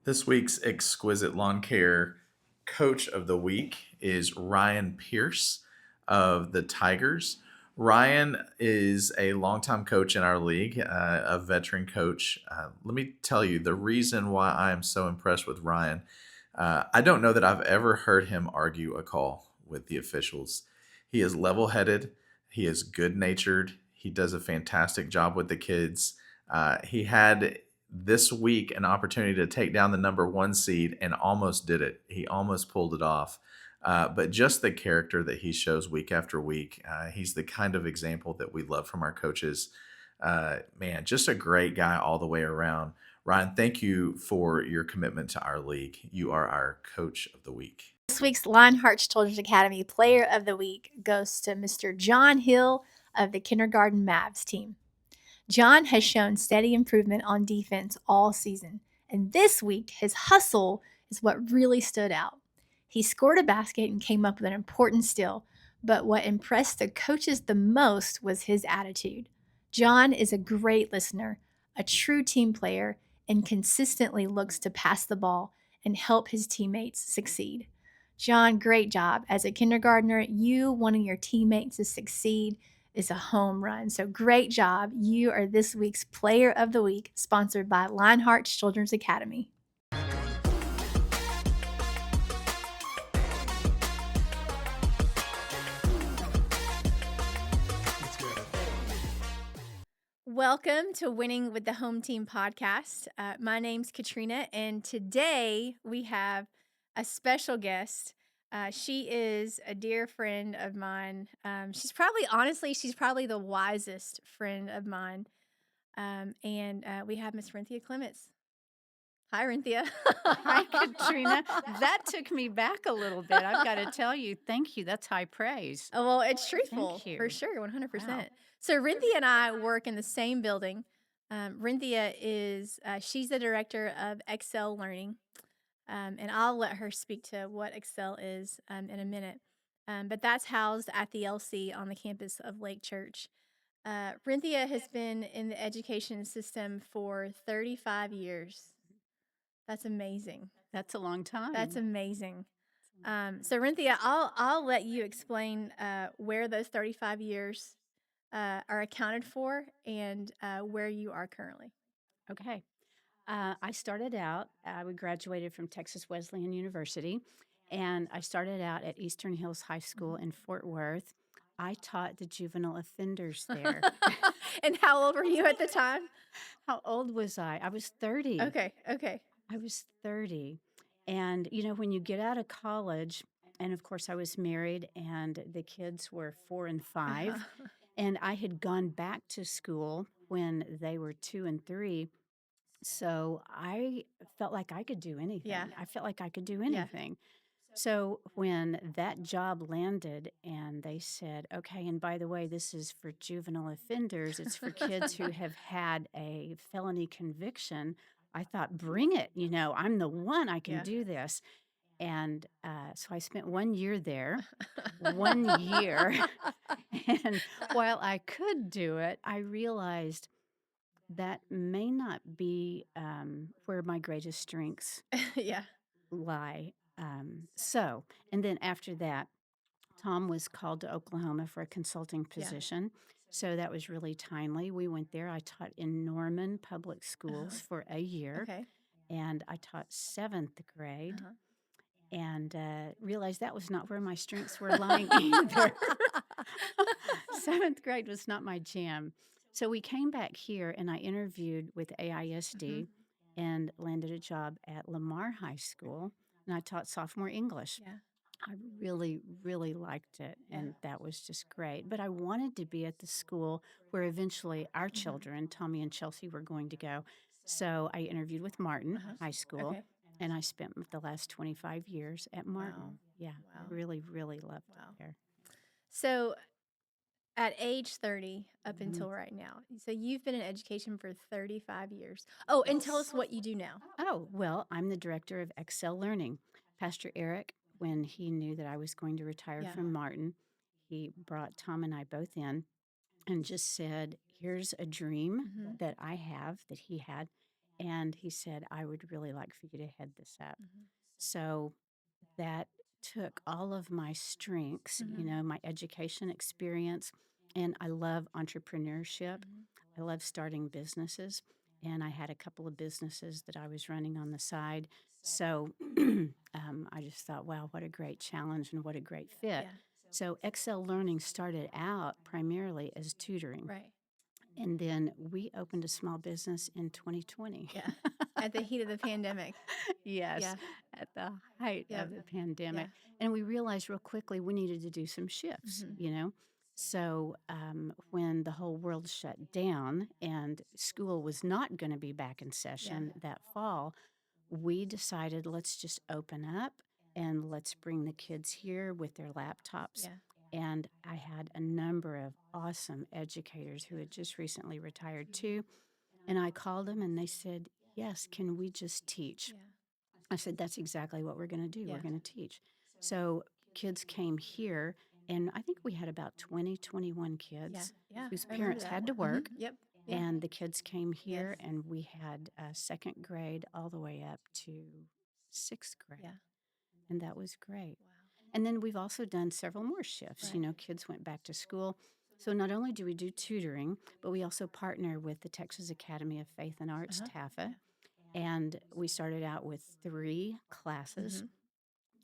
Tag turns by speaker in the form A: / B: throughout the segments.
A: This week's exquisite lawn care coach of the week is Ryan Pierce of the Tigers. Ryan is a longtime coach in our league, a veteran coach. Let me tell you the reason why I am so impressed with Ryan. I don't know that I've ever heard him argue a call with the officials. He is level headed, he is good natured, he does a fantastic job with the kids. He had this week an opportunity to take down the number one seed and almost did it. He almost pulled it off. But just the character that he shows week after week, he's the kind of example that we love from our coaches. Man, just a great guy all the way around. Ryan, thank you for your commitment to our league. You are our coach of the week.
B: This week's Lionheart Children's Academy Player of the Week goes to Mr. John Hill of the Kindergarten Mavs team. John has shown steady improvement on defense all season, and this week his hustle is what really stood out. He scored a basket and came up with an important steal, but what impressed the coaches the most was his attitude. John is a great listener, a true team player, and consistently looks to pass the ball and help his teammates succeed. John, great job. As a kindergartner, you wanting your teammates to succeed is a home run. So great job. You are this week's Player of the Week, sponsored by Lionheart Children's Academy. Welcome to Winning with the Home Team podcast. My name's Katrina, and today we have a special guest. She is a dear friend of mine. She's probably the wisest friend of mine. And we have Miss Rynthia Clements. Hi, Rynthia.
C: Hi, Katrina. That took me back a little bit. I've got to tell you, thank you. That's high praise.
B: Oh, well, it's truthful,
C: Thank
B: for
C: you.
B: sure, 100%.
C: Wow.
B: So Rynthia and I work in the same building. Rynthia she's the director of Excel Learning, and I'll let her speak to what Excel is in a minute. But that's housed at the LC on the campus of Lake Church. Rynthia has been in the education system for 35 years. That's amazing.
C: That's a long time.
B: That's amazing. So Rynthia, I'll let you explain where those 35 years are accounted for and where you are currently.
C: Okay. I started out, we graduated from Texas Wesleyan University, and I started out at Eastern Hills High School in Fort Worth. I taught the juvenile offenders there.
B: And how old were you at the time?
C: How old was I? I was 30.
B: Okay.
C: I was 30. And, when you get out of college, and of course, I was married, and the kids were 4 and 5,
B: Uh-huh.
C: and I had gone back to school when they were 2 and 3. So I felt like I could do anything.
B: Yeah.
C: I felt like I could do
B: Yeah.
C: anything. So when that job landed and they said, okay, and by the way, this is for juvenile offenders, it's for kids who have had a felony conviction, I thought, bring it. I'm the one, I can
B: Yeah.
C: do this. And so I spent 1 year there, 1 year. And while I could do it, I realized that may not be where my greatest strengths
B: Yeah.
C: lie. And then after that, Tom was called to Oklahoma for a consulting
B: Yeah.
C: position. So that was really timely. We went there. I taught in Norman Public Schools for a year,
B: Okay.
C: and I taught seventh grade
B: Uh-huh.
C: and realized that was not where my strengths were lying either. Seventh grade was not my jam. So we came back here, and I interviewed with AISD and landed a job at Lamar High School, and I taught sophomore English.
B: Yeah.
C: I really, really liked it, and that was just great. But I wanted to be at the school where eventually our children, Tommy and Chelsea, were going to go. So I interviewed with Martin
B: Uh-huh.
C: High School,
B: Okay.
C: and I spent the last 25 years at Martin.
B: Wow.
C: Yeah,
B: Wow.
C: really, really loved
B: Wow.
C: it there.
B: So at age 30 up
C: Mhm.
B: until right now, so you've been in education for 35 years. Oh, and tell us what you do now.
C: Oh, well, I'm the director of Excel Learning. Pastor Eric, when he knew that I was going to retire
B: Yeah.
C: from Martin, he brought Tom and I both in and just said, here's a dream
B: Mhm.
C: that I have that he had. And he said, I would really like for you to head this up.
B: Mhm.
C: So that took all of my strengths,
B: Mhm.
C: my education experience, and I love entrepreneurship.
B: Mhm.
C: I love starting businesses, and I had a couple of businesses that I was running on the side. So I just thought, wow, what a great challenge and what a great fit.
B: Yeah.
C: So Excel Learning started out primarily as tutoring,
B: Right.
C: and then we opened a small business in 2020.
B: Yeah. At the heat of the pandemic.
C: Yes,
B: Yeah.
C: at the height of
B: Yep.
C: the pandemic.
B: Yeah.
C: And we realized real quickly we needed to do some shifts,
B: Mhm.
C: So when the whole world shut down and school was not going to be back in
B: Yeah.
C: session that fall, we decided let's just open up and let's bring the kids here with their laptops.
B: Yeah.
C: And I had a number of awesome educators who had just recently retired too. And I called them and they said, yes, can we just teach?
B: Yeah.
C: I said, that's exactly what we're going to do. We're
B: Yeah.
C: going to teach. So kids came here, and I think we had about 20, 21
B: Yeah.
C: kids
B: Yeah.
C: whose
B: I remember
C: parents
B: that.
C: had to
B: Mhm.
C: work.
B: Yep. Yeah.
C: And the kids came
B: Yes.
C: here, and we had second grade all the way up to sixth grade.
B: Yeah.
C: And that was great.
B: Wow.
C: And then we've also done several more shifts.
B: Right.
C: Kids went back to school. So not only do we do tutoring, but we also partner with the Texas Academy of Faith and Arts,
B: Uh-huh.
C: TAFA.
B: Yeah.
C: And we started out with 3 classes.
B: Mhm.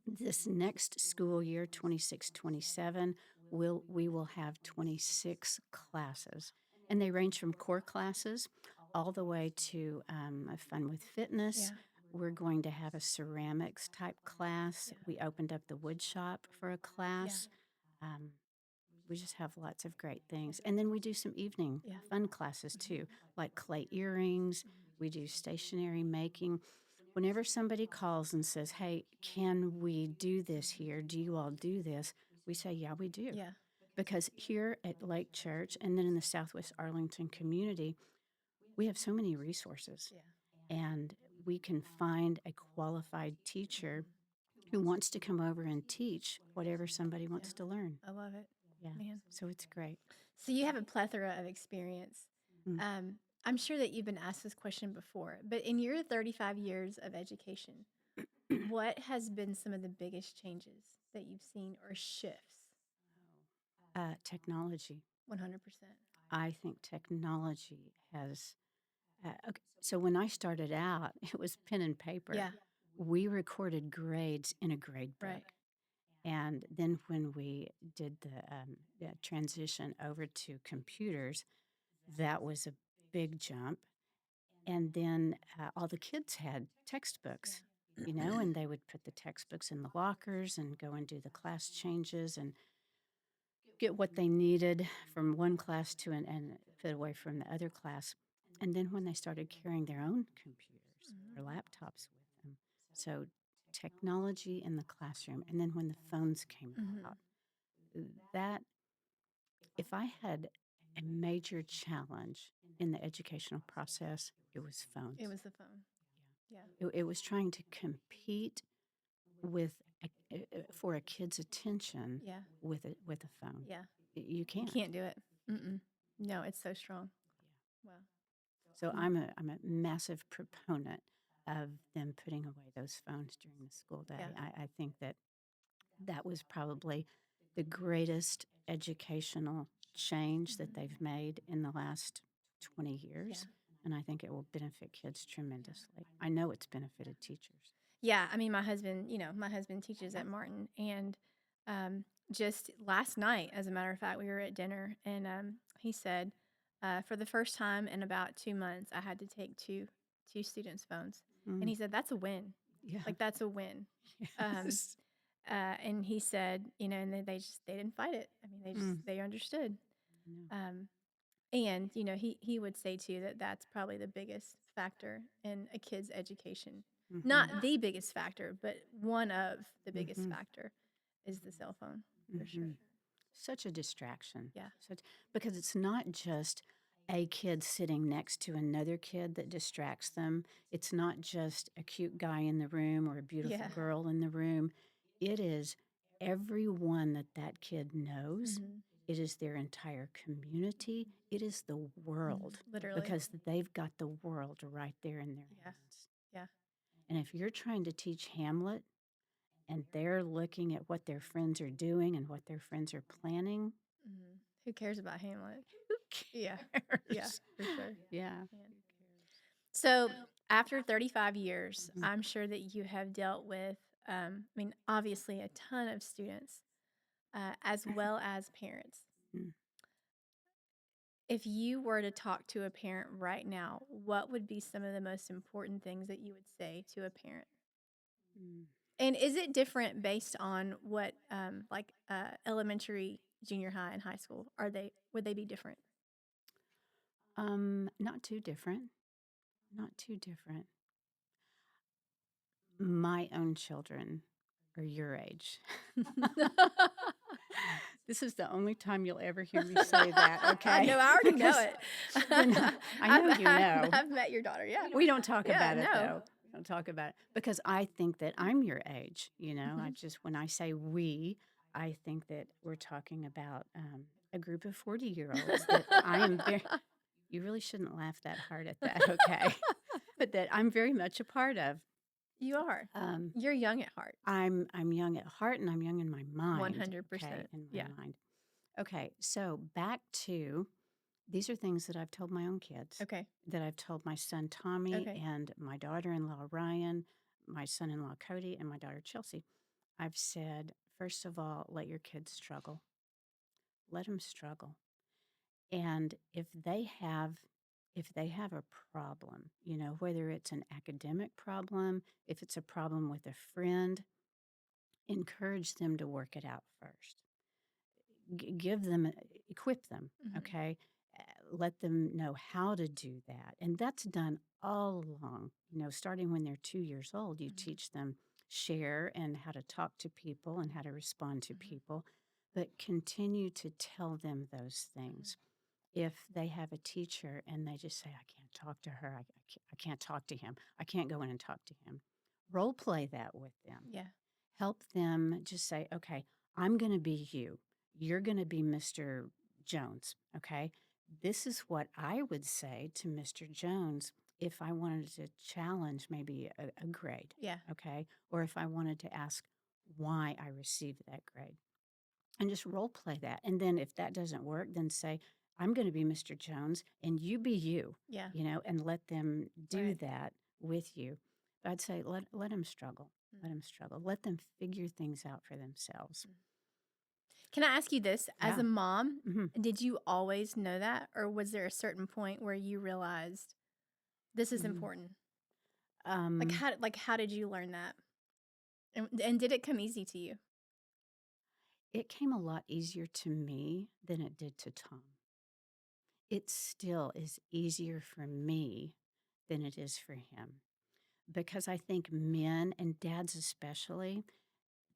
C: This next school year, 26-27, we will have 26 classes. And they range from core classes all the way to a fun with fitness.
B: Yeah.
C: We're going to have a ceramics type class.
B: Yeah.
C: We opened up the wood shop for a
B: Yeah.
C: class. Um, we just have lots of great things. And then we do some evening
B: Yeah.
C: fun classes
B: Mhm.
C: too, like clay earrings.
B: Mhm.
C: We do stationery making. Whenever somebody calls and says, hey, can we do this here? Do you all do this? We say, yeah, we do.
B: Yeah.
C: Because here at Lake Church and then in the Southwest Arlington community, we have so many resources
B: Yeah.
C: and we can find a qualified teacher
B: Mhm.
C: who wants to come over and teach whatever somebody
B: Yeah.
C: wants to learn.
B: I love it.
C: Yeah.
B: Man.
C: So it's great.
B: So you have a plethora of experience.
C: Mm.
B: I'm sure that you've been asked this question before, but in your 35 years of education, what has been some of the biggest changes that you've seen or shifts?
C: Technology.
B: 100%.
C: I think technology has. Okay. So when I started out, it was pen and paper.
B: Yeah.
C: We recorded grades in a grade book.
B: Right.
C: And then when we did the transition over to computers, that was a big jump. And then all the kids had textbooks,
B: Yeah.
C: and they would put the textbooks in the lockers and go and do the class changes and get what they needed from one class to and fit away from the other class. And then when they started carrying their own computers
B: Mhm.
C: or laptops with them, so technology in the classroom. And then when the phones came
B: Mhm.
C: about, that if I had a major challenge in the educational process, it was
B: It
C: phones.
B: was the phone. Yeah.
C: It was trying to compete with for a kid's attention
B: Yeah.
C: with a phone.
B: Yeah.
C: You
B: You
C: can't.
B: can't do it. Mm-mm. No, it's so strong. Wow.
C: So
B: Mm.
C: I'm a massive proponent of them putting away those phones during the school day.
B: Yeah.
C: I think that was probably the greatest educational change that
B: Mhm.
C: they've made in the last 20
B: Yeah.
C: years. And I think it will benefit kids tremendously. I know it's benefited teachers.
B: Yeah, I mean, my husband teaches at Martin, and just last night, as a matter of fact, we were at dinner, and he said, for the first time in about 2 months, I had to take two students' phones, and
C: Mm,
B: he said that's a win,
C: yeah.
B: like that's a win. Um,
C: Yes.
B: and he said, and they didn't fight it. I mean,
C: Mm,
B: they understood.
C: no.
B: Um, and he would say too that that's probably the biggest factor in a kid's education.
C: Hmm.
B: Not the biggest factor, but one of the biggest
C: Hmm.
B: factor is the cell phone for
C: Hmm.
B: sure.
C: Such a distraction.
B: Yeah.
C: Because it's not just a kid sitting next to another kid that distracts them. It's not just a cute guy in the room or a beautiful
B: Yeah.
C: girl in the room. It is everyone that kid knows
B: Mhm.
C: It is their entire community. It is the world
B: Literally.
C: because they've got the world right there in their
B: Yeah.
C: hands.
B: Yeah.
C: And if you're trying to teach Hamlet and they're looking at what their friends are doing and what their friends are planning,
B: Who cares about Hamlet?
C: who
B: Yeah.
C: cares?
B: Yeah, for sure.
C: Yeah.
B: Man.
C: Who cares?
B: So, after 35 years,
C: Mhm.
B: I'm sure that you have dealt with, obviously a ton of students, as well as parents.
C: Mm.
B: If you were to talk to a parent right now, what would be some of the most important things that you would say to a parent?
C: Mm.
B: And is it different based on what, elementary, junior high, and high school? Would they be different?
C: Not too different. Not too different. My own children are your age. This is the only time you'll ever hear me say that, okay?
B: No, I already know
C: Because
B: it.
C: I know you know.
B: I've met your daughter, yeah.
C: We don't talk
B: Yeah,
C: about it,
B: no.
C: though. We don't talk about it because I think that I'm your age, you know? I just when I say "we," I think that we're talking about, a group of 40-year-olds that I am very you really shouldn't laugh that hard at that, okay? But that I'm very much a part of.
B: You are.
C: Um,
B: You're young at heart.
C: I'm young at heart and I'm young in my mind.
B: 100%.
C: Okay, in my
B: Yeah.
C: mind. Okay, so back to these are things that I've told my own kids,
B: Okay.
C: that I've told my son Tommy
B: Okay.
C: and my daughter-in-law Ryan, my son-in-law Cody, and my daughter Chelsea. I've said, first of all, let your kids struggle. Let them struggle. And if they have a problem, you know, whether it's an academic problem, if it's a problem with a friend, encourage them to work it out first. Give them, equip them, okay? Let them know how to do that. And that's done all along. You know, starting when they're 2 years old, you teach them share and how to talk to people and how to respond to people, but continue to tell them those things. If they have a teacher and they just say, I can't talk to her, I can't talk to him, I can't go in and talk to him, role play that with them.
B: Yeah.
C: Help them just say, okay, I'm going to be you. You're going to be Mr. Jones. Okay. This is what I would say to Mr. Jones if I wanted to challenge maybe a grade.
B: Yeah.
C: Okay. Or if I wanted to ask why I received that grade and just role play that. And then if that doesn't work, then say, I'm going to be Mr. Jones and you be you,
B: Yeah.
C: you know, and let them do
B: Right.
C: that with you. But I'd say let them struggle. Let them struggle. Let them figure things out for themselves.
B: Can I ask you this? As
C: Yeah.
B: a mom,
C: hmm
B: did you always know that? Or was there a certain point where you realized this is important?
C: Um,
B: How did you learn that? And did it come easy to you?
C: it came a lot easier to me than it did to Tom. It still is easier for me than it is for him because I think men and dads especially,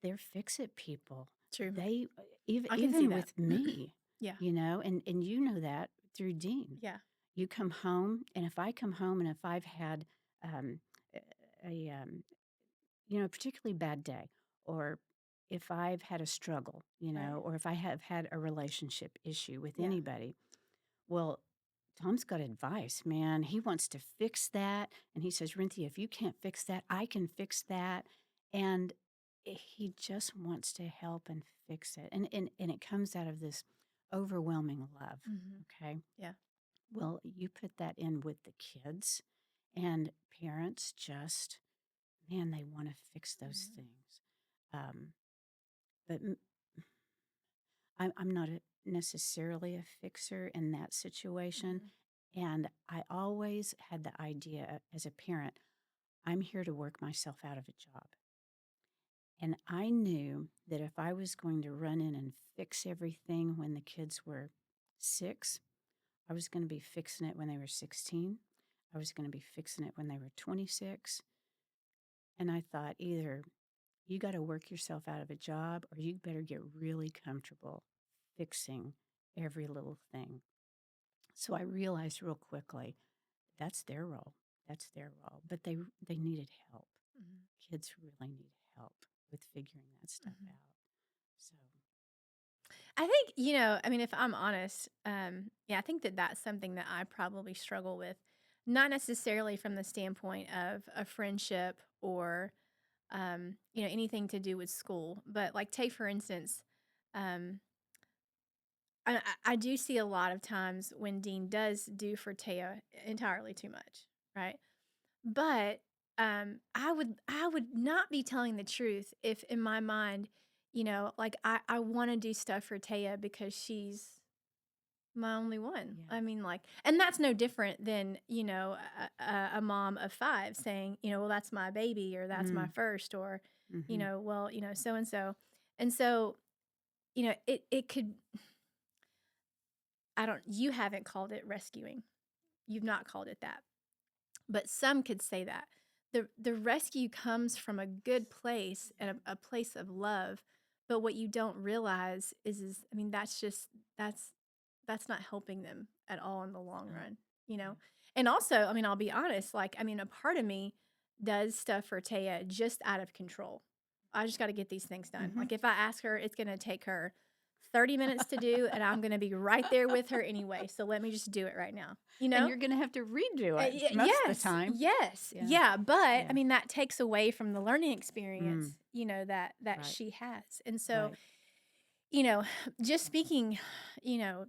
C: they're fix-it people.
B: True.
C: They even
B: I can see
C: even
B: that.
C: with me,
B: Yeah.
C: you know, and you know that through Dean.
B: Yeah.
C: You come home, and if I come home and if I've had um, a you know, a particularly bad day, or if I've had a struggle, you
B: Right.
C: know, or if I have had a relationship issue with
B: Yeah.
C: anybody, well, Tom's got advice, man. He wants to fix that. And he says, Rynthia, if you can't fix that, I can fix that. And he just wants to help and fix it. And it comes out of this overwhelming love. Okay.
B: Yeah.
C: Well, you put that in with the kids, and parents just, man, they want to fix those things. Um, but I'm not necessarily a fixer in that situation. And I always had the idea as a parent, I'm here to work myself out of a job. And I knew that if I was going to run in and fix everything when the kids were 6, I was going to be fixing it when they were 16. I was going to be fixing it when they were 26. And I thought either you got to work yourself out of a job or you better get really comfortable fixing every little thing. So I realized real quickly that's their role. That's their role. But they needed help. Kids really need help with figuring that stuff out. So
B: I think, I mean, if I'm honest, yeah, I think that that's something that I probably struggle with, not necessarily from the standpoint of a friendship or, anything to do with school, but like, take for instance, um, I do see a lot of times when Dean does do for Taya entirely too much, right? But, I would not be telling the truth if in my mind, like, I wanna do stuff for Taya because she's my only one.
C: Yeah.
B: I mean, like, and that's no different than, a mom of 5 saying, "Well, that's my baby," or "That's my
C: Mm,
B: first," or,
C: mhm.
B: "Well, so and so." And so, it could I don't you haven't called it rescuing. You've not called it that. But some could say that. The rescue comes from a good place and a place of love, but what you don't realize is I mean, that's that's not helping them at all in the long
C: Oh,
B: run, you
C: yeah.
B: know? And also, I mean, I'll be honest, like, I mean, a part of me does stuff for Taya just out of control. I just gotta get these things done.
C: Mhm.
B: Like, if I ask her, it's gonna take her 30 minutes to do, and I'm gonna be right there with her anyway, so let me just do it right now, you
C: And
B: know?
C: you're gonna have to redo it most of the
B: Yes,
C: time.
B: yes,
C: Yeah,
B: yeah, but, I
C: yeah.
B: mean, that takes away from the learning
C: Mm,
B: experience, that
C: right,
B: she has, and so,
C: right.
B: you know, just speaking, you know,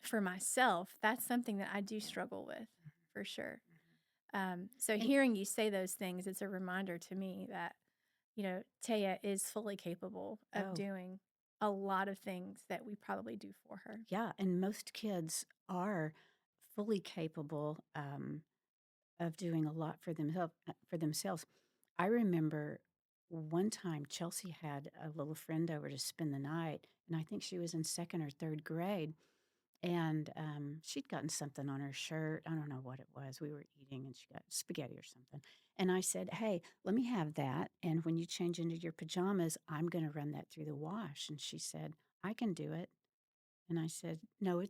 B: for myself, that's something that I do struggle with, for sure.
C: Mhm.
B: So
C: And
B: hearing you say those things, it's a reminder to me that, Taya is fully capable of
C: oh,
B: doing a lot of things that we probably do for her.
C: yeah, and most kids are fully capable, of doing a lot for themselves. I remember one time Chelsea had a little friend over to spend the night, and I think she was in 2nd or 3rd grade. And she'd gotten something on her shirt. I don't know what it was. We were eating and she got spaghetti or something. And I said, "Hey, let me have that. And when you change into your pajamas, I'm going to run that through the wash." And she said, "I can do it." And I said, "No,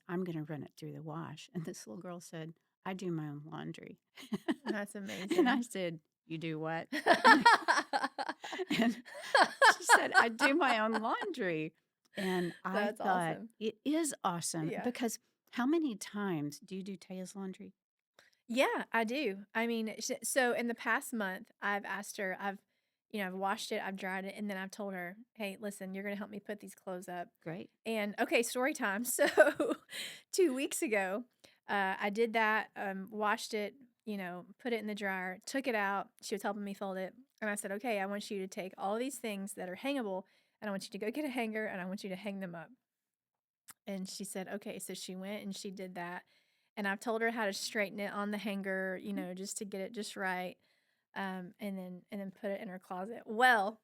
C: I'm going to run it through the wash." And this little girl said, "I do my own laundry."
B: That's
C: And I
B: amazing.
C: said, "You do what?" And she said, "I do my own laundry." And I
B: That's
C: thought,
B: awesome.
C: it is awesome
B: Yeah.
C: because how many times do you do Taya's laundry?
B: Yeah, I do. I mean, so in the past month, I've asked her, I've washed it, I've dried it, and then I've told her, hey, listen, you're going to help me put these clothes up.
C: Great.
B: And okay, story time. So 2 weeks ago, I did that, washed it, put it in the dryer, took it out. She was helping me fold it. And I said, okay, I want you to take all these things that are hangable and I want you to go get a hanger and I want you to hang them up. And she said, "Okay." So she went and she did that, and I've told her how to straighten it on the hanger,
C: Mhm.
B: just to get it just right, and then put it in her closet. Well,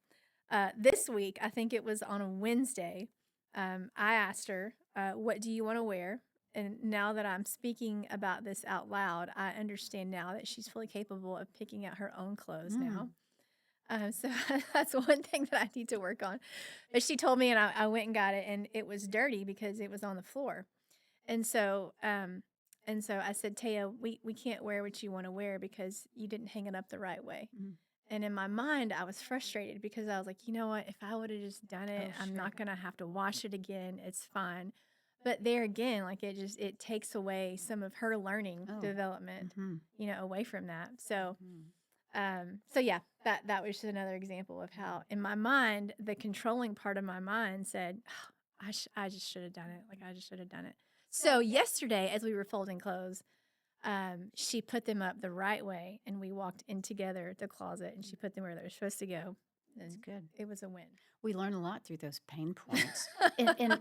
B: this week, I think it was on a Wednesday, I asked her, "What do you wanna wear?" And now that I'm speaking about this out loud, I understand now that she's fully capable of picking out her own clothes now.
C: Mm.
B: So that's one thing that I need to work on. But she told me, and I went and got it, and it was dirty because it was on the floor. And so, I said, Taya, we can't wear what you want to wear because you didn't hang it up the right way.
C: Mm.
B: And in my mind, I was frustrated because I was like, you know what? If I would have just done it,
C: Oh,
B: I'm
C: sure.
B: not gonna have to wash it again. It's fine. But there again, like it takes away some of her learning
C: Oh.
B: development,
C: Mhm.
B: away from that. So
C: Mhm.
B: so yeah, that was just another example of how in my mind, the controlling part of my mind said, "Ugh, I just should have done it. Like I just should have done it." So yesterday, as we were folding clothes, she put them up the right way, and we walked in together the closet, and she put them where they were supposed to go,
C: That's
B: and
C: good.
B: it was a win.
C: We learn a lot through those pain points. And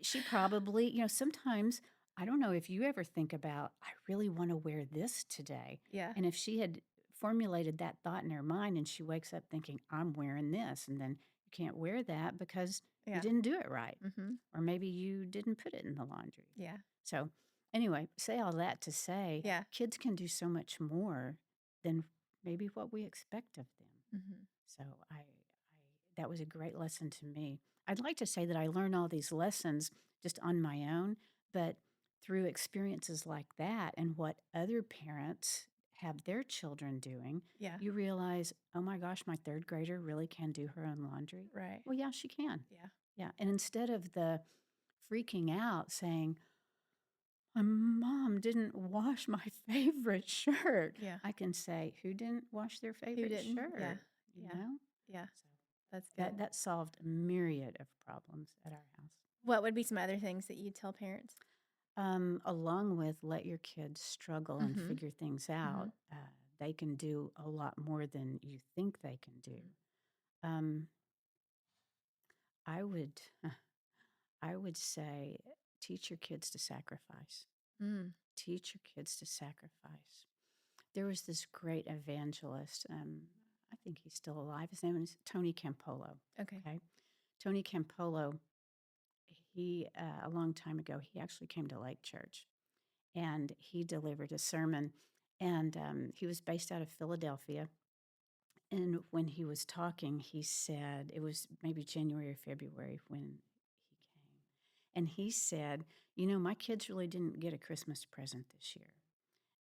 C: she probably, sometimes I don't know if you ever think about, I really want to wear this today.
B: Yeah,
C: And if she had formulated that thought in her mind and she wakes up thinking, I'm wearing this, and then you can't wear that because you
B: yeah,
C: didn't do it right.
B: mhm,
C: Or maybe you didn't put it in the laundry.
B: yeah,
C: So, anyway, say all that to say
B: yeah,
C: kids can do so much more than maybe what we expect of them.
B: mhm,
C: So that was a great lesson to me. I'd like to say that I learned all these lessons just on my own, but through experiences like that and what other parents have their children doing,
B: yeah,
C: you realize, oh my gosh, my 3rd grader really can do her own laundry.
B: right,
C: Well, yeah, she can.
B: yeah,
C: Yeah. And instead of the freaking out saying, my mom didn't wash my favorite shirt,
B: Yeah.
C: I can say, who didn't wash their
B: Who
C: favorite
B: didn't?
C: shirt?
B: Yeah.
C: You
B: Yeah.
C: know?
B: Yeah.
C: So
B: That's good.
C: that solved a myriad of problems at our house.
B: What would be some other things that you tell parents?
C: Along with let your kids struggle and
B: Mhm.
C: figure things out, they can do a lot more than you think they can do. Um, I would, I would say, teach your kids to sacrifice.
B: Mm.
C: Teach your kids to sacrifice. There was this great evangelist. I think he's still alive. His name is Tony Campolo.
B: Okay.
C: Okay, Tony Campolo. He a long time ago, he actually came to Lake Church, and he delivered a sermon. And he was based out of Philadelphia. And when he was talking, he said, it was maybe January or February when he came. And he said, my kids really didn't get a Christmas present this year.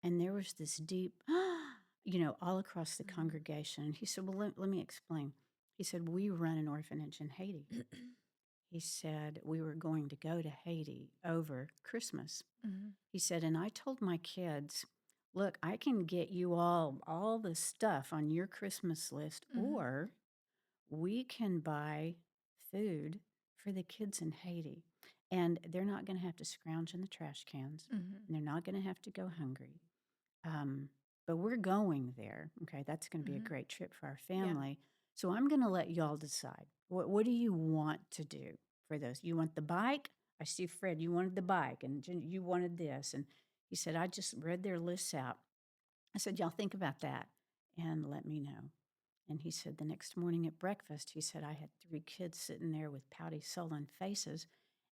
C: And there was this deep, all across the congregation. And he said, well, let me explain. He said, we run an orphanage in Haiti. He said, we were going to go to Haiti over Christmas. He said, and I told my kids, look, I can get you all the stuff on your Christmas list, or we can buy food for the kids in Haiti. And they're not going to have to scrounge in the trash cans. And they're not going to have to go hungry. But we're going there. Okay, that's going to be a great trip for our family. So I'm going to let y'all decide. What do you want to do for those? You want the bike? I see Fred, you wanted the bike, and Jen, you wanted this. And he said, I just read their lists out. I said, y'all think about that and let me know. And he said, the next morning at breakfast, he said, I had 3 kids sitting there with pouty, sullen faces.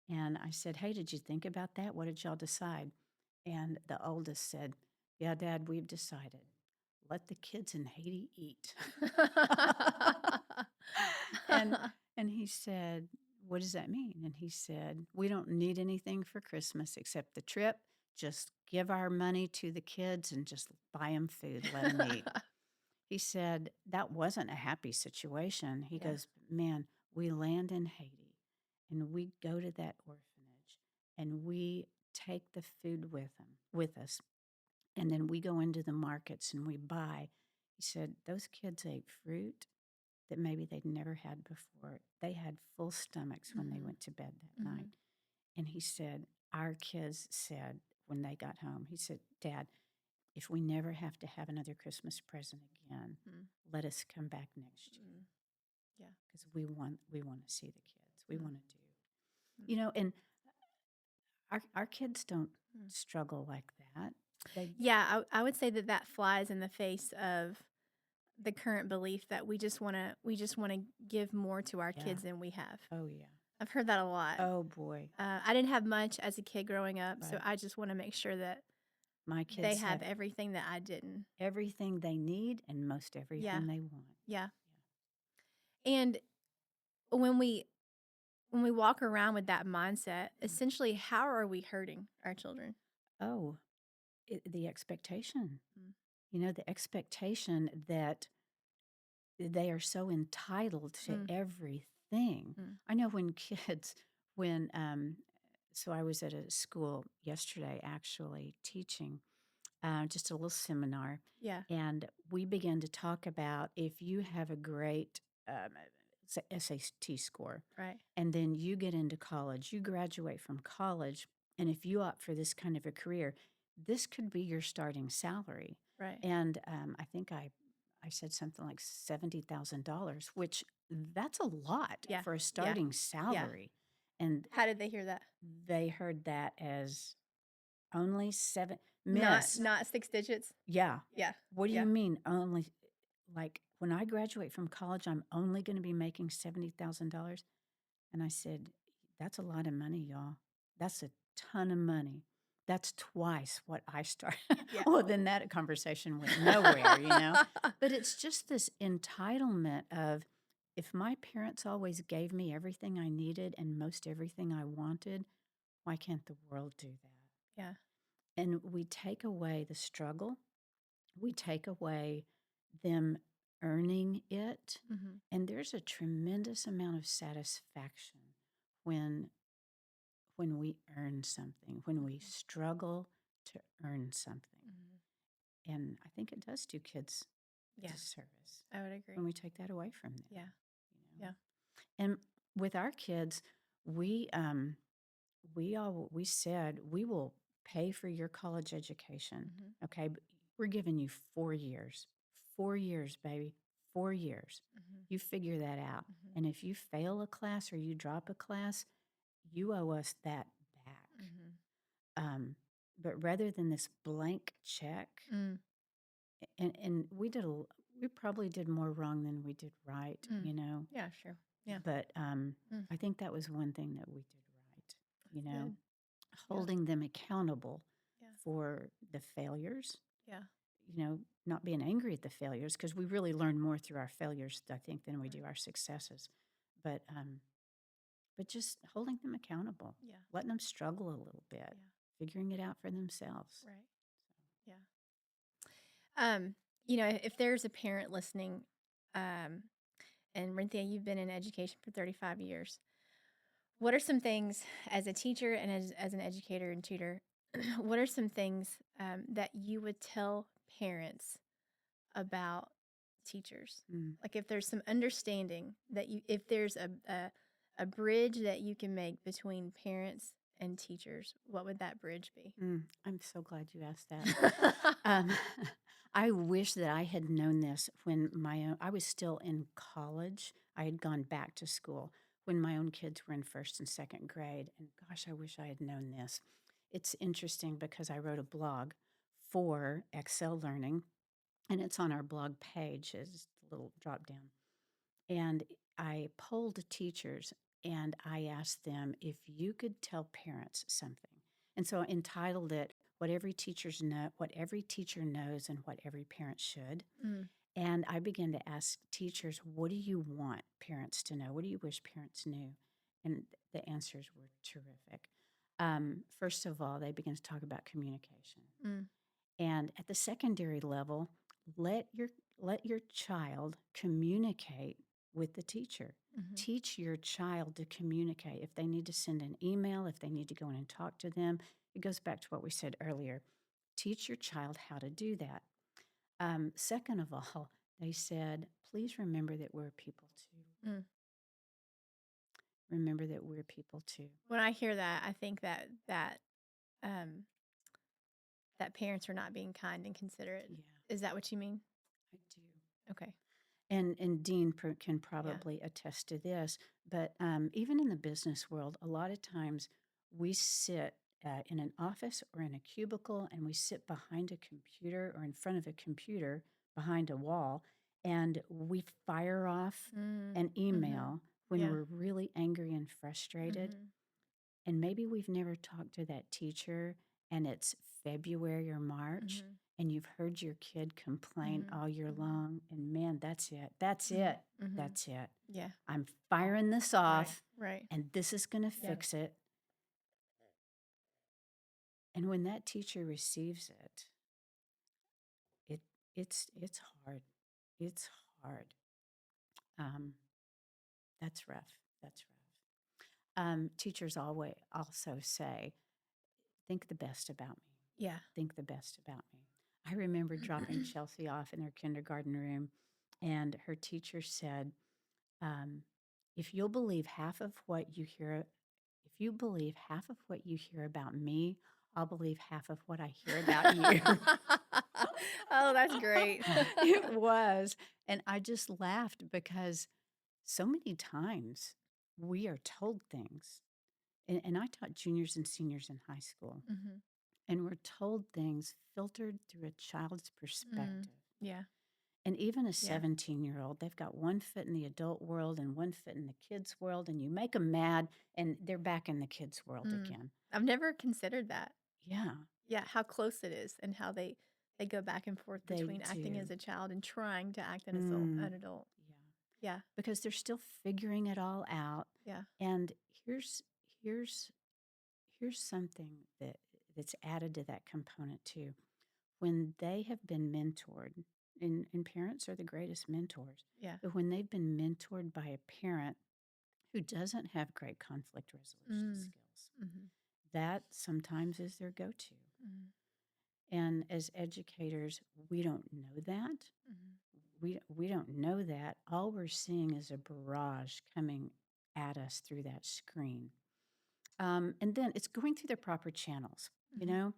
C: And I said, hey, did you think about that? What did y'all decide? And the oldest said, yeah, Dad, we've decided. Let the kids in Haiti eat. and and he said, what does that mean? And he said, we don't need anything for Christmas except the trip. Just give our money to the kids and just buy them food, let them eat. He said, that wasn't a happy situation. He goes, man, we land in Haiti and we go to that orphanage and we take the food with us. And then we go into the markets and we buy. He said, those kids ate fruit that maybe they'd never had before. They had full stomachs when they went to bed that night. And he said, our kids said when they got home, he said, Dad, if we never have to have another Christmas present again, let us come back next year.
B: Yeah.
C: Because we want to see the kids. We want to do, and our kids don't struggle like that.
B: Yeah, I would say that flies in the face of the current belief that we just want to give more to our
C: Yeah.
B: kids than we have.
C: Oh, yeah.
B: I've heard that a lot.
C: Oh, boy.
B: I didn't have much as a kid growing up, so
C: Right.
B: I just want to make sure that
C: My kids
B: they have everything that I didn't.
C: everything they need and most everything they want.
B: Yeah. And when we walk around with that mindset, essentially, how are we hurting our children?
C: Oh, the expectation.
B: Mm.
C: The expectation that they are so entitled to everything. I know when kids, so I was at a school yesterday actually teaching just a little seminar.
B: Yeah.
C: And we began to talk about if you have a great SAT score,
B: Right.
C: and then you get into college, you graduate from college, and if you opt for this kind of a career, this could be your starting salary.
B: Right.
C: And I think I said something like $70,000, which that's a lot for a starting salary. And
B: How did they hear that?
C: they heard that as only 7, miss.
B: Not 6 digits.
C: Yeah.
B: Yeah.
C: What do you mean only? Like when I graduate from college, I'm only going to be making $70,000. And I said, that's a lot of money, y'all. That's a ton of money. That's twice what I started.
B: Yeah.
C: Well, then that conversation went nowhere. But it's just this entitlement of if my parents always gave me everything I needed and most everything I wanted, why can't the world do that?
B: Yeah.
C: And we take away the struggle. We take away them earning it. And there's a tremendous amount of satisfaction when we earn something, when we struggle to earn something. And I think it does do kids a
B: Yeah,
C: disservice
B: I would agree.
C: when we take that away from them.
B: Yeah,
C: You know?
B: yeah.
C: And with our kids, we said we will pay for your college education.
B: Mhm.
C: Okay, but we're giving you 4 years. 4 years, baby. 4 years.
B: Mhm.
C: You figure that out.
B: Mhm.
C: And if you fail a class or you drop a class, you owe us that back.
B: Mhm.
C: But rather than this blank check,
B: Mm.
C: and we probably did more wrong than we did right,
B: Mm.
C: you know.
B: Yeah, sure. Yeah.
C: But
B: Mm.
C: I think that was one thing that we did right, you know,
B: Good. Yeah.
C: holding them accountable
B: Yeah.
C: for the failures,
B: Yeah.
C: you know, not being angry at the failures because we really learn more through our failures, I think, than we do
B: Right.
C: our successes. But just holding them accountable,
B: Yeah.
C: letting them struggle a little bit,
B: Yeah.
C: figuring it out for themselves.
B: Right. Yeah. If there's a parent listening, um, and Rynthia, you've been in education for 35 years. What are some things as a teacher and as an educator and tutor, what are some things that you would tell parents about teachers?
C: Mm,
B: Like if there's some understanding that if there's a bridge that you can make between parents and teachers, what would that bridge be?
C: I'm so glad you asked that. Um, I wish that I had known this when I was still in college. I had gone back to school when my own kids were in first and second grade. And gosh, I wish I had known this. It's interesting because I wrote a blog for Excel Learning, and it's on our blog page as a little drop down. And I polled teachers and I asked them if you could tell parents something. And so I entitled it what every teacher knows and what every parent should.
B: Mm.
C: And I began to ask teachers, what do you want parents to know? What do you wish parents knew? And the answers were terrific. First of all, they began to talk about communication.
B: Mm.
C: And at the secondary level, let your let your child communicate with the teacher.
B: Mhm.
C: Teach your child to communicate. If they need to send an email, if they need to go in and talk to them, it goes back to what we said earlier. Teach your child how to do that. Second of all, they said, please remember that we're people too.
B: Mm.
C: Remember that we're people too.
B: When I hear that, I think um, that parents are not being kind and considerate.
C: Yeah,
B: Is that what you mean?
C: I do.
B: Okay.
C: And Dean can
B: Yeah.
C: probably attest to this, but even in the business world, a lot of times we sit in an office or in a cubicle and we sit behind a computer or in front of a computer behind a wall and we fire off
B: Mm.
C: an
B: Mhm.
C: email when
B: Yeah.
C: we're really angry and frustrated.
B: Mhm.
C: And maybe we've never talked to that teacher and it's February or March
B: Mhm.
C: and you've heard your kid complain
B: Mhm.
C: all year
B: Mhm.
C: long. And man, that's it. That's
B: Mhm.
C: it.
B: Mhm.
C: That's it.
B: Yeah.
C: I'm firing this
B: Right.
C: off
B: Right.
C: and this is going to
B: Yeah.
C: fix it. And when that teacher receives it, it it's hard. It's hard. Um, that's rough. That's rough. Teachers always also say, think the best about me.
B: Yeah.
C: Think the best about me. I remember dropping Chelsea off in her kindergarten room, and her teacher said, um, "If you'll believe half of what you hear, if you believe half of what you hear about me, I'll believe half of what I hear about you."
B: Oh, that's great.
C: It was, and I just laughed because so many times we are told things, and I taught juniors and seniors in high school.
B: Mhm.
C: And we're told things filtered through a child's
B: Mm.
C: perspective.
B: Yeah.
C: And even a
B: Yeah.
C: 17-year-old, they've got one foot in the adult world and one foot in the kids' world, and you make them mad, and they're back in the kids' world
B: Mm.
C: again.
B: I've never considered that.
C: Yeah,
B: Yeah, how close it is and how they go back and forth
C: they
B: between acting
C: do.
B: as a child and trying to act as
C: Mm,
B: an adult.
C: yeah,
B: Yeah.
C: because they're still figuring it all out.
B: Yeah.
C: And here's here's something that's added to that component too. When they have been mentored, and parents are the greatest mentors,
B: Yeah.
C: but when they've been mentored by a parent who doesn't have great conflict resolution
B: Mm.
C: skills.
B: Mm-hmm.
C: That sometimes is their go to.
B: Mm-hmm.
C: And as educators, we don't know that.
B: Mm-hmm.
C: We don't know that. All we're seeing is a barrage coming at us through that screen. And then it's going through the proper channels. You
B: Mm-hmm.
C: know,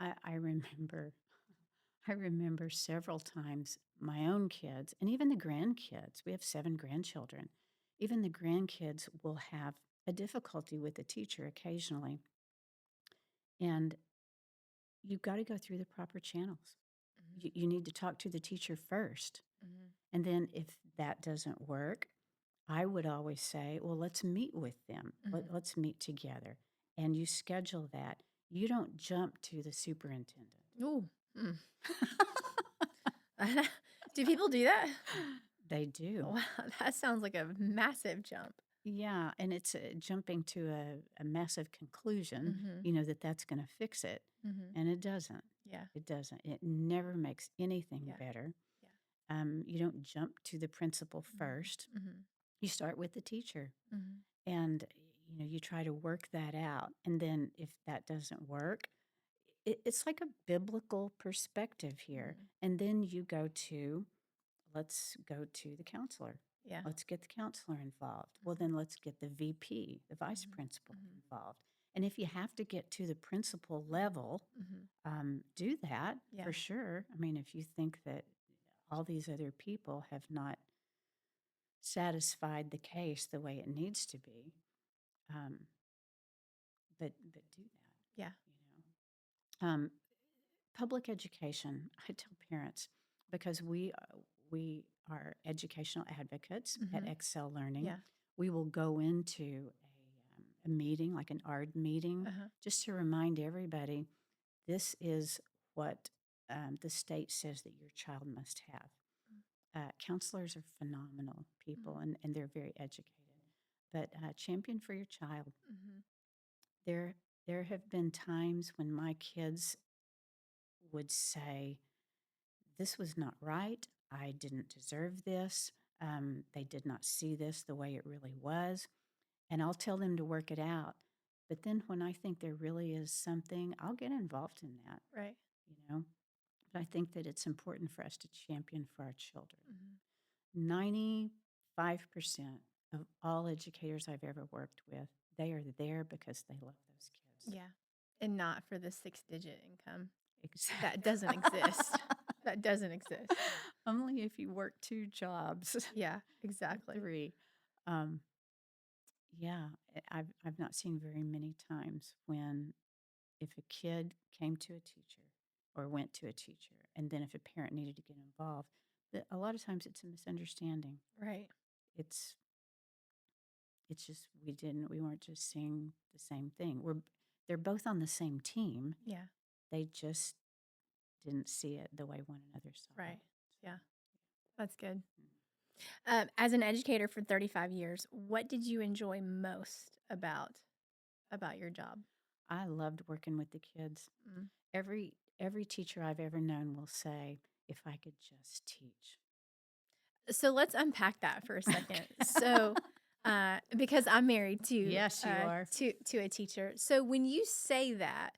C: I remember I remember several times my own kids and even the grandkids. We have 7 grandchildren. Even the grandkids will have a difficulty with the teacher occasionally. And you've got to go through the proper channels. You need to talk to the teacher first.
B: Mm-hmm.
C: And then if that doesn't work, I would always say, well, let's meet with them.
B: Mm-hmm.
C: Let's meet together. And you schedule that. You don't jump to the superintendent.
B: Ooh. Mm. Do people do that?
C: They do.
B: Wow, that sounds like a massive jump.
C: Yeah. And it's jumping to a massive conclusion,
B: Mm-hmm.
C: that that's going to fix it.
B: Mm-hmm.
C: And it doesn't.
B: Yeah.
C: It doesn't. It never makes anything
B: Yeah.
C: better.
B: Yeah.
C: You don't jump to the principal first.
B: Mm-hmm.
C: You start with the teacher.
B: Mm-hmm.
C: And you try to work that out, and then if that doesn't work, it's like a biblical perspective here.
B: Mm-hmm.
C: And then you let's go to the counselor.
B: Yeah.
C: Let's get the counselor involved. Well, then let's get the VP, the vice
B: Mm-hmm.
C: principal,
B: Mm-hmm.
C: involved. And if you have to get to the principal level,
B: Mm-hmm.
C: do that
B: Yeah.
C: for sure. I mean, if you think that all these other people have not satisfied the case the way it needs to be, um, but do that.
B: Yeah.
C: Public education. I tell parents, because we are educational advocates at
B: Mm-hmm.
C: Excel Learning.
B: Yeah.
C: We will go into a meeting, like an ARD meeting,
B: Uh-huh.
C: just to remind everybody this is what the state says that your child must have. Counselors are phenomenal people, and they're very educated. But champion for your child.
B: Mm-hmm.
C: There, there have been times when my kids would say, this was not right. I didn't deserve this. They did not see this the way it really was. And I'll tell them to work it out. But then when I think there really is something, I'll get involved in that,
B: Right.
C: you know. But I think that it's important for us to champion for our children.
B: Mm-hmm.
C: 95% of all educators I've ever worked with, they are there because they love those kids.
B: Yeah. And not for the 6-digit income.
C: Exactly.
B: That doesn't exist. That doesn't exist.
C: Only if you work 2 jobs.
B: Yeah,
C: Or
B: exactly.
C: 3. Yeah, I've not seen very many times when if a kid came to a teacher or went to a teacher, and then if a parent needed to get involved, that a lot of times it's a misunderstanding.
B: Right.
C: It's it's just we weren't just seeing the same thing. They're both on the same team.
B: Yeah.
C: They just didn't see it the way one another saw
B: Right.
C: it.
B: Yeah. That's good.
C: Mm.
B: As an educator for 35 years, what did you enjoy most about your job?
C: I loved working with the kids.
B: Mm.
C: Every teacher I've ever known will say, if I could just teach.
B: So let's unpack that for a second. So, because I'm married to
C: Yes, you are.
B: to a teacher. So when you say that,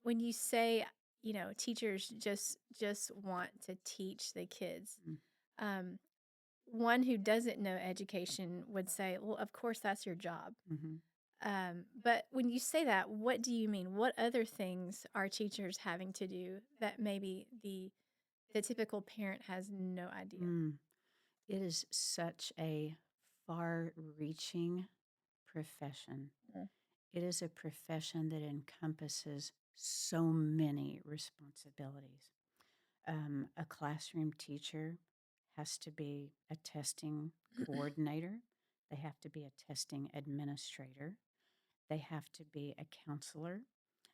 B: when you say teachers just want to teach the kids,
C: Mm.
B: um, one who doesn't know education would say, "Well, of course that's your job."
C: Mm-hmm.
B: But when you say that, what do you mean? What other things are teachers having to do that maybe the typical parent has no idea?
C: Mm. It is such a far reaching profession.
B: Mm.
C: It is a profession that encompasses so many responsibilities. A classroom teacher has to be a testing coordinator, they have to be a testing administrator, they have to be a counselor.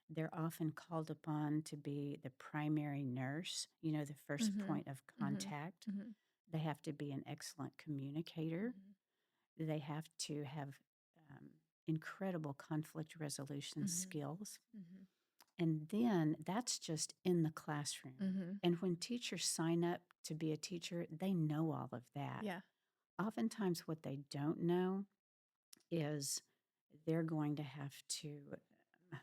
C: They're often called upon to be the primary nurse, the first
B: Mhm.
C: point of
B: Mhm.
C: contact.
B: Mhm.
C: They have to be an excellent communicator.
B: Mhm.
C: They have to have um, incredible conflict resolution
B: Mhm.
C: skills.
B: Mhm.
C: And then that's just in the classroom.
B: Mhm.
C: And when teachers sign up to be a teacher, they know all of that.
B: Yeah.
C: oftentimes what they don't know is they're going to have to, how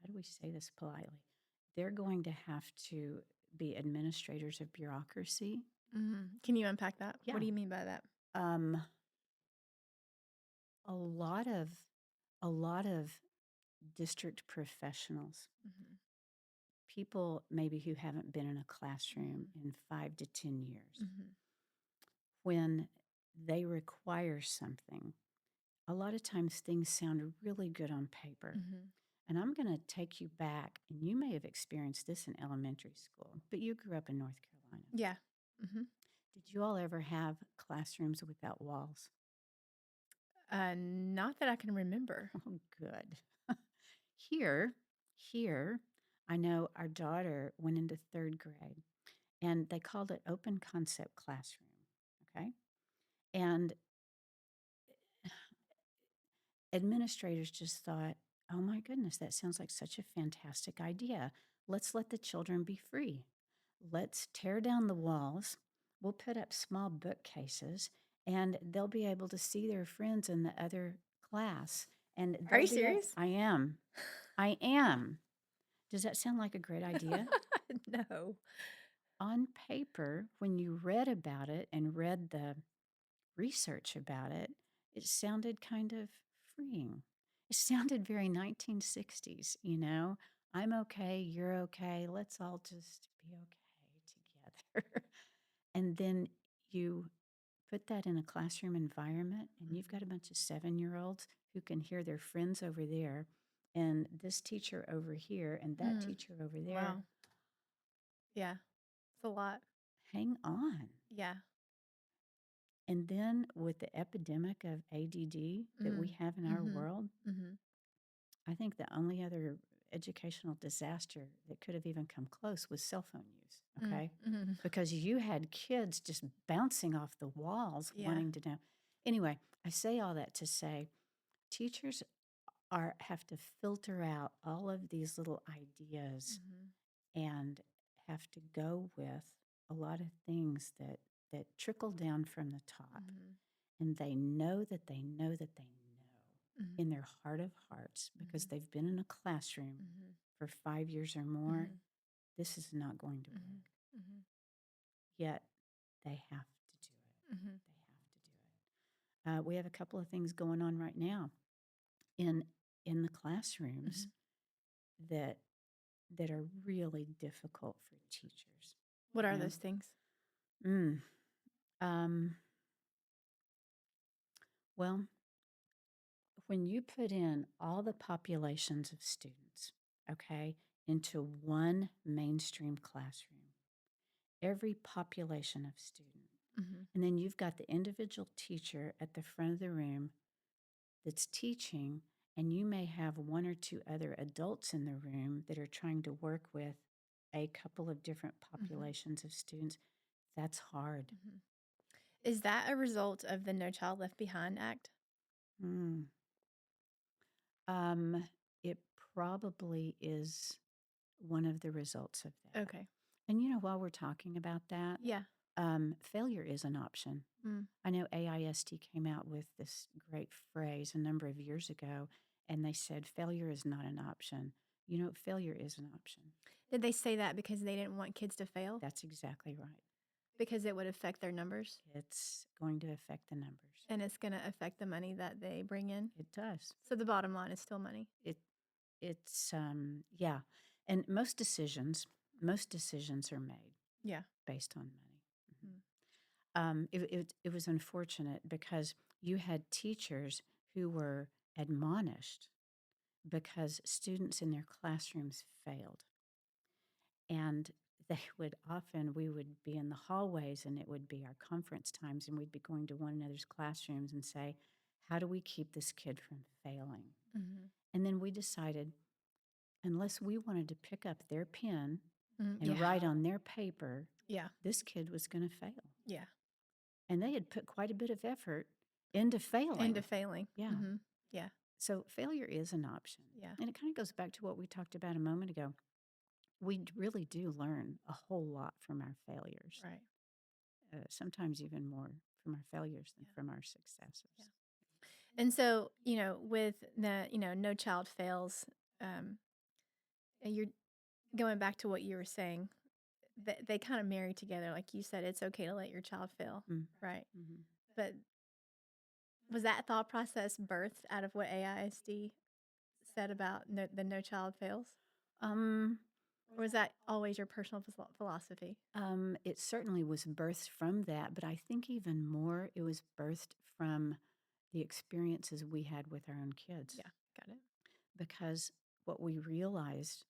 C: do we say this politely? They're going to have to be administrators of bureaucracy.
B: Can you unpack that?
C: Yeah.
B: What do you mean by that?
C: Um, a lot of a lot of district professionals, people maybe who haven't been in a classroom in 5 to 10 years, when they require something, a lot of times things sound really good on paper. And I'm going to take you back, and you may have experienced this in elementary school, but you grew up in North Carolina.
B: Yeah.
C: Did you all ever have classrooms without walls?
B: Not that I can remember.
C: Oh, good. Here, here, I know our daughter went into third grade, and they called it open concept classroom. Okay. And administrators just thought, oh my goodness, that sounds like such a fantastic idea. Let's let the children be free. Let's tear down the walls. We'll put up small bookcases, and they'll be able to see their friends in the other class. And
B: Are you
C: they'll be
B: serious?
C: I am. I am. Does that sound like a great idea?
B: No.
C: On paper, when you read about it and read the research about it, it sounded kind of freeing. It sounded very 1960s, you know? I'm okay, you're okay, let's all just be okay together. And then you put that in a classroom environment, and you've got a bunch of 7-year-olds who can hear their friends over there, and this teacher over here, and that teacher over there.
B: Wow. Yeah. It's a lot.
C: Hang on.
B: Yeah.
C: And then with the epidemic of ADD that we have in our world, I think the only other educational disaster that could have even come close was cell phone use, okay? Because you had kids just bouncing off the walls wanting to know. Anyway, I say all that to say teachers have to filter out all of these little ideas and have to go with a lot of things that trickle down from the top. And they know that they know that they know in their heart of hearts, because they've been in a classroom for 5 years or more, this is not going to work. Yet they have to do it. They have to do it. We have a couple of things going on right now in the classrooms that are really difficult for teachers.
B: What are
C: you know?
B: those things?
C: Well, when you put in all the populations of students, okay, into one mainstream classroom, every population of student, and then you've got the individual teacher at the front of the room that's teaching, and you may have one or two other adults in the room that are trying to work with a couple of different populations of students. That's hard.
B: Is that a result of the No Child Left Behind Act?
C: Mm. It probably is one of the results of that.
B: Okay.
C: And while we're talking about that,
B: Yeah.
C: failure is an option. I know AIST came out with this great phrase a number of years ago, and they said failure is not an option. Failure is an option.
B: Did they say that because they didn't want kids to fail?
C: That's exactly right.
B: Because it would affect their numbers?
C: It's going to affect the numbers.
B: And it's going to affect the money that they bring in?
C: It does.
B: So the bottom line is still money?
C: It's yeah. And most decisions are made based on money. It was unfortunate because you had teachers who were admonished because students in their classrooms failed. And we would be in the hallways, and it would be our conference times, and we'd be going to one another's classrooms and say, how do we keep this kid from failing? And then we decided, unless we wanted to pick up their pen and write on their paper, this kid was going to fail.
B: Yeah.
C: And they had put quite a bit of effort into failing. Yeah.
B: Yeah.
C: So failure is an option.
B: Yeah.
C: And it kind of goes back to what we talked about a moment ago. We really do learn a whole lot from our failures.
B: Right.
C: sometimes even more from our failures than
B: Yeah.
C: from our successes.
B: Yeah. And so, with the, no child fails, and you're going back to what you were saying, they kind of marry together. Like you said, it's okay to let your child fail,
C: Mm.
B: right?
C: Mm-hmm.
B: But was that thought process birthed out of what AISD said about the no child fails? Or was that always your personal philosophy?
C: It certainly was birthed from that, but I think even more it was birthed from the experiences we had with our own kids.
B: Yeah, got it.
C: Because what we realized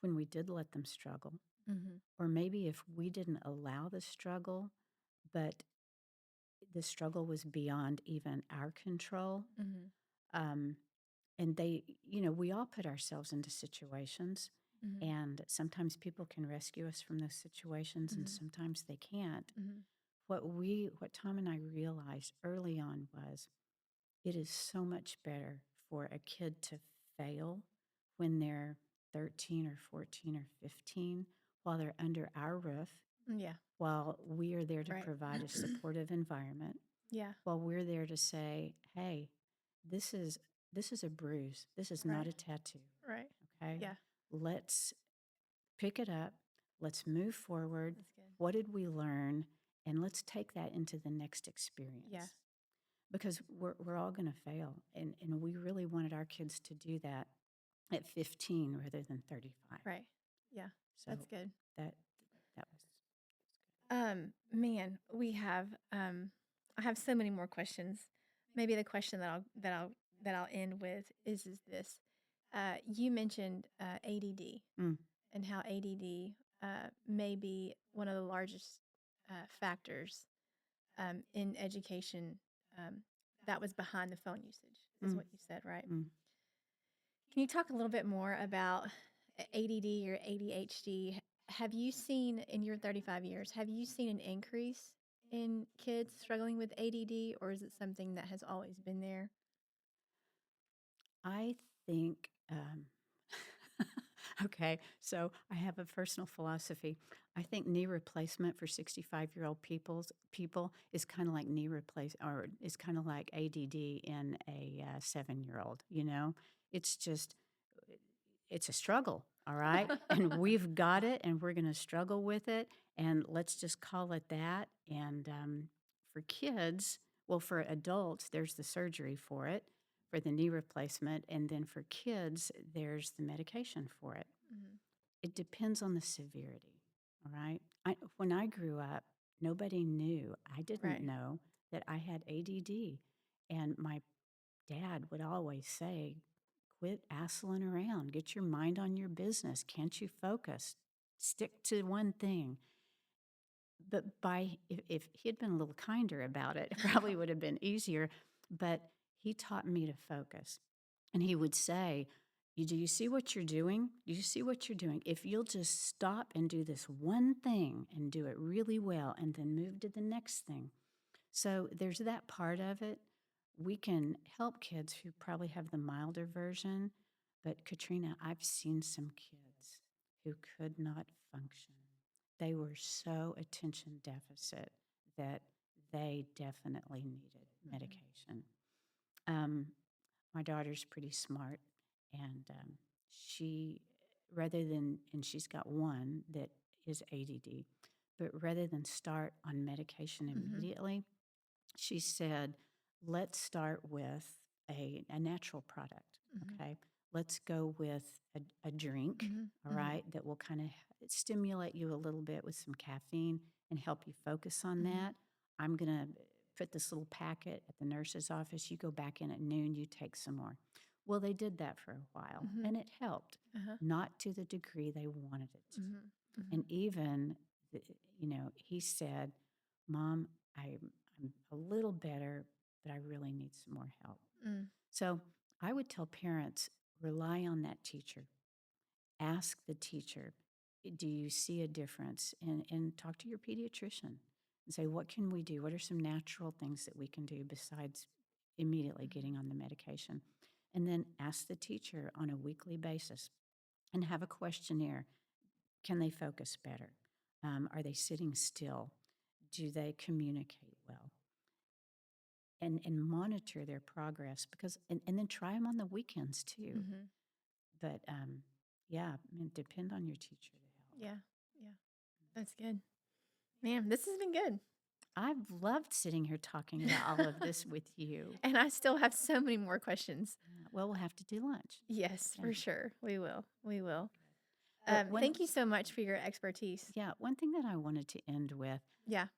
C: when we did let them struggle,
B: Mm-hmm.
C: or maybe if we didn't allow the struggle, but the struggle was beyond even our control.
B: Mm-hmm.
C: Um, and we all put ourselves into situations,
B: Mm-hmm.
C: and sometimes people can rescue us from those situations, and
B: Mm-hmm.
C: sometimes they can't.
B: Mm-hmm.
C: What Tom and I realized early on was it is so much better for a kid to fail when they're 13 or 14 or 15 while they're under our roof,
B: Yeah.
C: while we are there to
B: Right.
C: provide a supportive environment,
B: Yeah.
C: while we're there to say, hey, this is a bruise. This is not
B: Right.
C: a tattoo.
B: Right.
C: Okay.
B: Yeah.
C: Let's pick it up. Let's move forward.
B: That's good.
C: What did we learn? And let's take that into the next experience.
B: Yeah.
C: Because we're all going to fail. And we really wanted our kids to do that at 15 rather than 35.
B: Right. Yeah.
C: So
B: That's good.
C: that was
B: Man, I have so many more questions. Maybe the question that I'll end with is this. You mentioned ADD
C: Mm.
B: and how ADD may be one of the largest factors in education that was behind the phone usage, is what you said, right?
C: Mm.
B: Can you talk a little bit more about ADD or ADHD? Have you seen in your 35 years, have you seen an increase in kids struggling with ADD, or is it something that has always been there?
C: I think, okay, so I have a personal philosophy. I think knee replacement for 65-year-old people is kind of like knee replace, or is kind of like ADD in a 7-year-old. It's just, it's a struggle, all right? And we've got it, and we're going to struggle with it, and let's just call it that. And for kids, well, for adults, there's the surgery for it, for the knee replacement, and then for kids, there's the medication for it.
B: Mhm.
C: It depends on the severity, all right? When I grew up, nobody knew. I didn't
B: Right.
C: know that I had ADD, and my dad would always say, quit assling around. Get your mind on your business. Can't you focus? Stick to one thing. But if he had been a little kinder about it, it probably would have been easier. But he taught me to focus. And he would say, Do you see what you're doing? Do you see what you're doing? If you'll just stop and do this one thing and do it really well and then move to the next thing. So there's that part of it. We can help kids who probably have the milder version. But Katrina, I've seen some kids who could not function. They were so attention deficit that they definitely needed
B: Mhm.
C: medication. Um, my daughter's pretty smart, and she, and she's got one that is ADD, but rather than start on medication
B: Mhm.
C: immediately, she said, let's start with a natural product.
B: Mhm.
C: Okay. Let's go with a drink,
B: Mhm.
C: all
B: Mhm.
C: right, that will kind of stimulate you a little bit with some caffeine and help you focus on
B: Mhm.
C: that. I'm going to put this little packet at the nurse's office. You go back in at noon, you take some more. Well, they did that for a while
B: Mhm.
C: and it helped,
B: Uh-huh.
C: not to the degree they wanted it to.
B: Mhm.
C: And
B: Mhm.
C: even, he said, Mom, I'm a little better, but I really need some more help.
B: Mm.
C: So I would tell parents, rely on that teacher. Ask the teacher, do you see a difference? And talk to your pediatrician and say, what can we do? What are some natural things that we can do besides immediately
B: Mhm.
C: getting on the medication? And then ask the teacher on a weekly basis and have a questionnaire. Can they focus better? Are they sitting still? Do they communicate well? And monitor their progress because and then try them on the weekends too.
B: Mm-hmm.
C: But yeah, I mean, depend on your teacher to help.
B: Yeah. Yeah. That's good. Man, this has been good.
C: I've loved sitting here talking about all of this with you.
B: And I still have so many more questions.
C: Well, we'll have to do lunch.
B: Yes,
C: Yeah.
B: for sure. We will. We will.
C: Well,
B: Thank you so much for your expertise.
C: Yeah, one thing that I wanted to end with,
B: Yeah.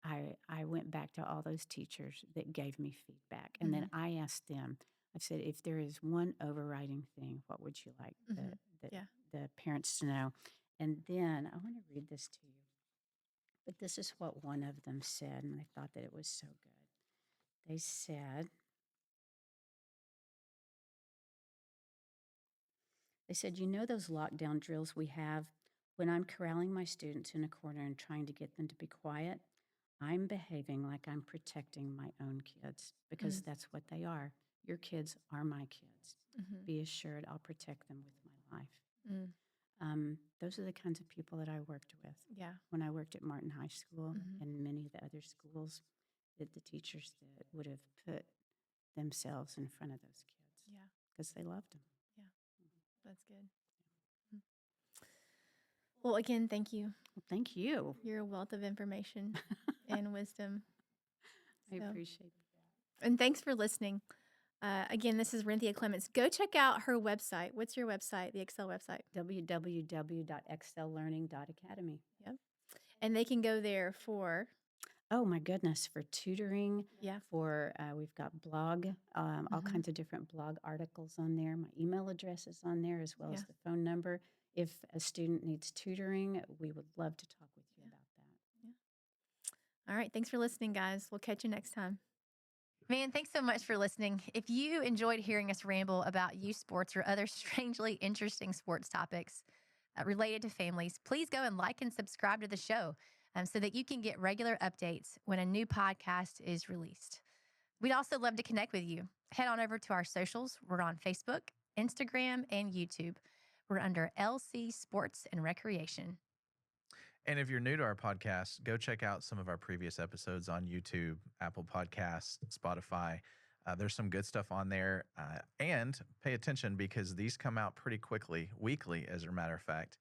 C: I went back to all those teachers that gave me feedback, and then I asked them. I said, if there is one overriding thing, what would you like
B: Yeah.
C: the parents to know? And then I want to read this to you. But this is what one of them said, and I thought that it was so good. They said, you know those lockdown drills we have? When I'm corralling my students in a corner and trying to get them to be quiet, I'm behaving like I'm protecting my own kids because that's what they are. Your kids are my kids. Be assured I'll protect them with my life. Those are the kinds of people that I worked with.
B: Yeah.
C: When I worked at Martin High School and many of the other schools, that the teachers that would have put themselves in front of those kids.
B: Yeah.
C: Because they loved them.
B: Yeah. That's good. Well, again, thank you.
C: Well, thank you.
B: You're a wealth of information and wisdom.
C: I appreciate that.
B: And thanks for listening. Again, this is Rynthia Clements. Go check out her website. What's your website, the Excel website?
C: www.excellearning.academy.
B: Yep. And they can go there for...
C: Oh, my goodness, for tutoring.
B: Yeah.
C: For we've got blog, all kinds of different blog articles on there. My email address is on there as well as the phone number. If a student needs tutoring, we would love to talk with you about that.
B: Yeah. All right. Thanks for listening, guys. We'll catch you next time. Man, thanks so much for listening. If you enjoyed hearing us ramble about youth sports or other strangely interesting sports topics related to families, please go and like and subscribe to the show so that you can get regular updates when a new podcast is released. We'd also love to connect with you. Head on over to our socials. We're on Facebook, Instagram, and YouTube. We're under LC Sports and Recreation.
A: And if you're new to our podcast, go check out some of our previous episodes on YouTube, Apple Podcasts, Spotify. There's some good stuff on there. And pay attention because these come out pretty quickly, weekly, as a matter of fact.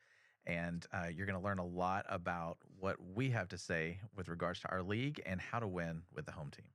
A: And you're going to learn a lot about what we have to say with regards to our league and how to win with the home team.